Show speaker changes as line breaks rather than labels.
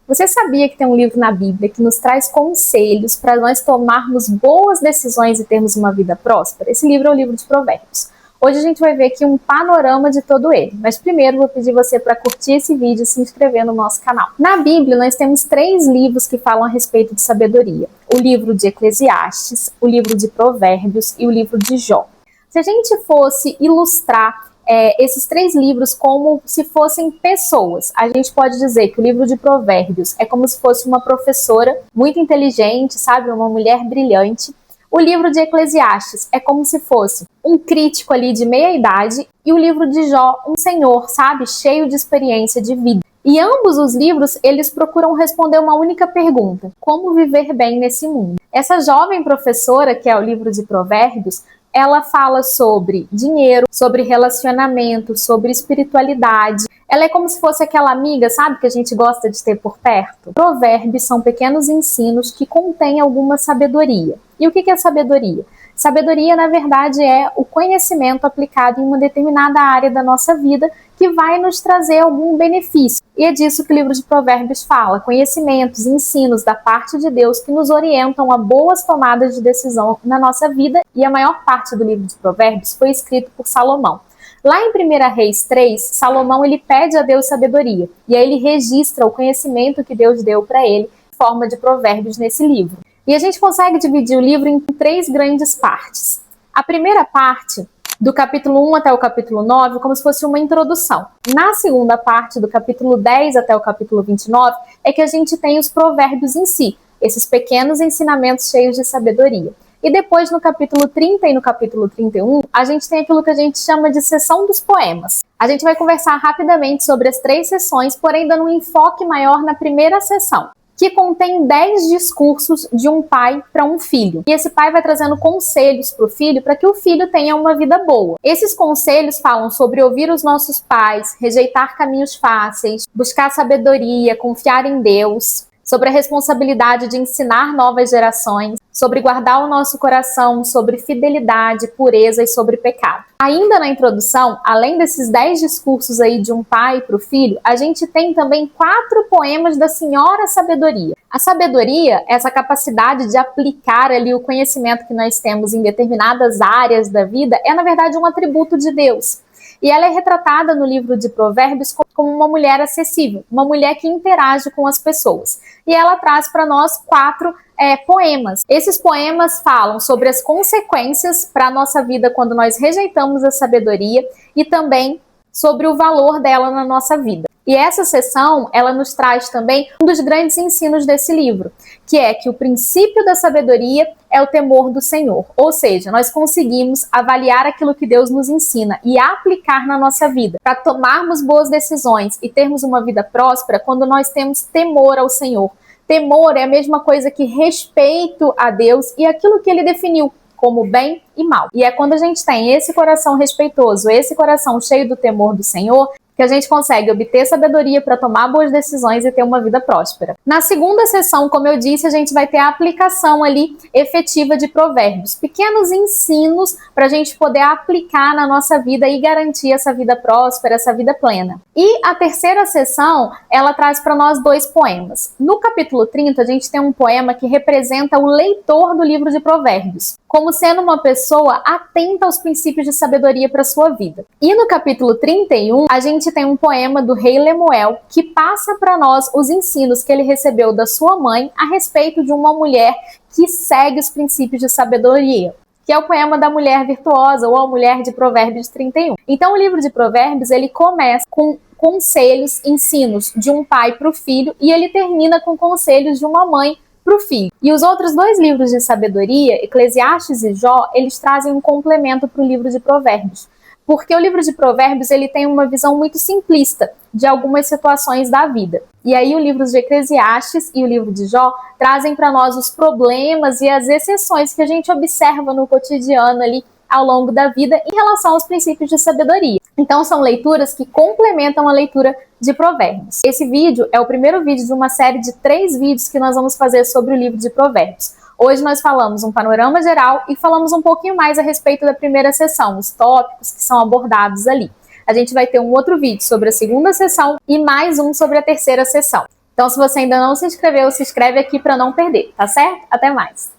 Você sabia que tem um livro na Bíblia que nos traz conselhos para nós tomarmos boas decisões e termos uma vida próspera? Esse livro é o livro de Provérbios. Hoje a gente vai ver aqui um panorama de todo ele, mas primeiro vou pedir você para curtir esse vídeo e se inscrever no nosso canal. Na Bíblia nós temos 3 livros que falam a respeito de sabedoria: o livro de Eclesiastes, o livro de Provérbios e o livro de Jó. Se a gente fosse ilustrar esses 3 livros como se fossem pessoas, a gente pode dizer que o livro de Provérbios é como se fosse uma professora muito inteligente, sabe, uma mulher brilhante. O livro de Eclesiastes é como se fosse um crítico ali de meia idade, e o livro de Jó, um senhor, sabe, cheio de experiência de vida. E ambos os livros, eles procuram responder uma única pergunta: como viver bem nesse mundo? Essa jovem professora, que é o livro de Provérbios, ela fala sobre dinheiro, sobre relacionamento, sobre espiritualidade. Ela é como se fosse aquela amiga, sabe, que a gente gosta de ter por perto. Provérbios são pequenos ensinos que contêm alguma sabedoria. E o que é sabedoria? Sabedoria, na verdade, é o conhecimento aplicado em uma determinada área da nossa vida que vai nos trazer algum benefício. E é disso que o livro de Provérbios fala: conhecimentos, ensinos da parte de Deus que nos orientam a boas tomadas de decisão na nossa vida. E a maior parte do livro de Provérbios foi escrito por Salomão. Lá em 1 Reis 3, Salomão ele pede a Deus sabedoria, e aí ele registra o conhecimento que Deus deu para ele em forma de provérbios nesse livro. E a gente consegue dividir o livro em 3 grandes partes. A primeira parte, do capítulo 1 até o capítulo 9, como se fosse uma introdução. Na segunda parte, do capítulo 10 até o capítulo 29, é que a gente tem os provérbios em si, esses pequenos ensinamentos cheios de sabedoria. E depois, no capítulo 30 e no capítulo 31, a gente tem aquilo que a gente chama de seção dos poemas. A gente vai conversar rapidamente sobre as 3 sessões, porém dando um enfoque maior na primeira sessão, que contém 10 discursos de um pai para um filho. E esse pai vai trazendo conselhos para o filho para que o filho tenha uma vida boa. Esses conselhos falam sobre ouvir os nossos pais, rejeitar caminhos fáceis, buscar sabedoria, confiar em Deus, sobre a responsabilidade de ensinar novas gerações, sobre guardar o nosso coração, sobre fidelidade, pureza e sobre pecado. Ainda na introdução, além desses 10 discursos aí de um pai para o filho, a gente tem também 4 poemas da Senhora Sabedoria. A sabedoria, essa capacidade de aplicar ali o conhecimento que nós temos em determinadas áreas da vida, é na verdade um atributo de Deus. E ela é retratada no livro de Provérbios como uma mulher acessível, uma mulher que interage com as pessoas. E ela traz para nós 4 poemas. Esses poemas falam sobre as consequências para a nossa vida quando nós rejeitamos a sabedoria e também sobre o valor dela na nossa vida. E essa sessão, ela nos traz também um dos grandes ensinos desse livro, que é que o princípio da sabedoria é o temor do Senhor. Ou seja, nós conseguimos avaliar aquilo que Deus nos ensina e aplicar na nossa vida, para tomarmos boas decisões e termos uma vida próspera quando nós temos temor ao Senhor. Temor é a mesma coisa que respeito a Deus e aquilo que Ele definiu como bem e mal. E é quando a gente tem esse coração respeitoso, esse coração cheio do temor do Senhor, que a gente consegue obter sabedoria para tomar boas decisões e ter uma vida próspera. Na segunda sessão, como eu disse, a gente vai ter a aplicação ali efetiva de provérbios, pequenos ensinos para a gente poder aplicar na nossa vida e garantir essa vida próspera, essa vida plena. E a terceira sessão, ela traz para nós 2 poemas. No capítulo 30, a gente tem um poema que representa o leitor do livro de Provérbios, como sendo uma pessoa atenta aos princípios de sabedoria para sua vida. E no capítulo 31, a gente tem um poema do rei Lemuel que passa para nós os ensinos que ele recebeu da sua mãe a respeito de uma mulher que segue os princípios de sabedoria, que é o poema da mulher virtuosa, ou a mulher de Provérbios 31. Então o livro de Provérbios, ele começa com conselhos, ensinos de um pai para o filho, e ele termina com conselhos de uma mãe para o filho. E os outros 2 livros de sabedoria, Eclesiastes e Jó, eles trazem um complemento para o livro de Provérbios. Porque o livro de Provérbios, ele tem uma visão muito simplista de algumas situações da vida. E aí o livro de Eclesiastes e o livro de Jó trazem para nós os problemas e as exceções que a gente observa no cotidiano ali ao longo da vida em relação aos princípios de sabedoria. Então são leituras que complementam a leitura de Provérbios. Esse vídeo é o primeiro vídeo de uma série de 3 vídeos que nós vamos fazer sobre o livro de Provérbios. Hoje nós falamos um panorama geral e falamos um pouquinho mais a respeito da primeira sessão, os tópicos que são abordados ali. A gente vai ter um outro vídeo sobre a segunda sessão e mais um sobre a terceira sessão. Então, se você ainda não se inscreveu, se inscreve aqui para não perder, tá certo? Até mais!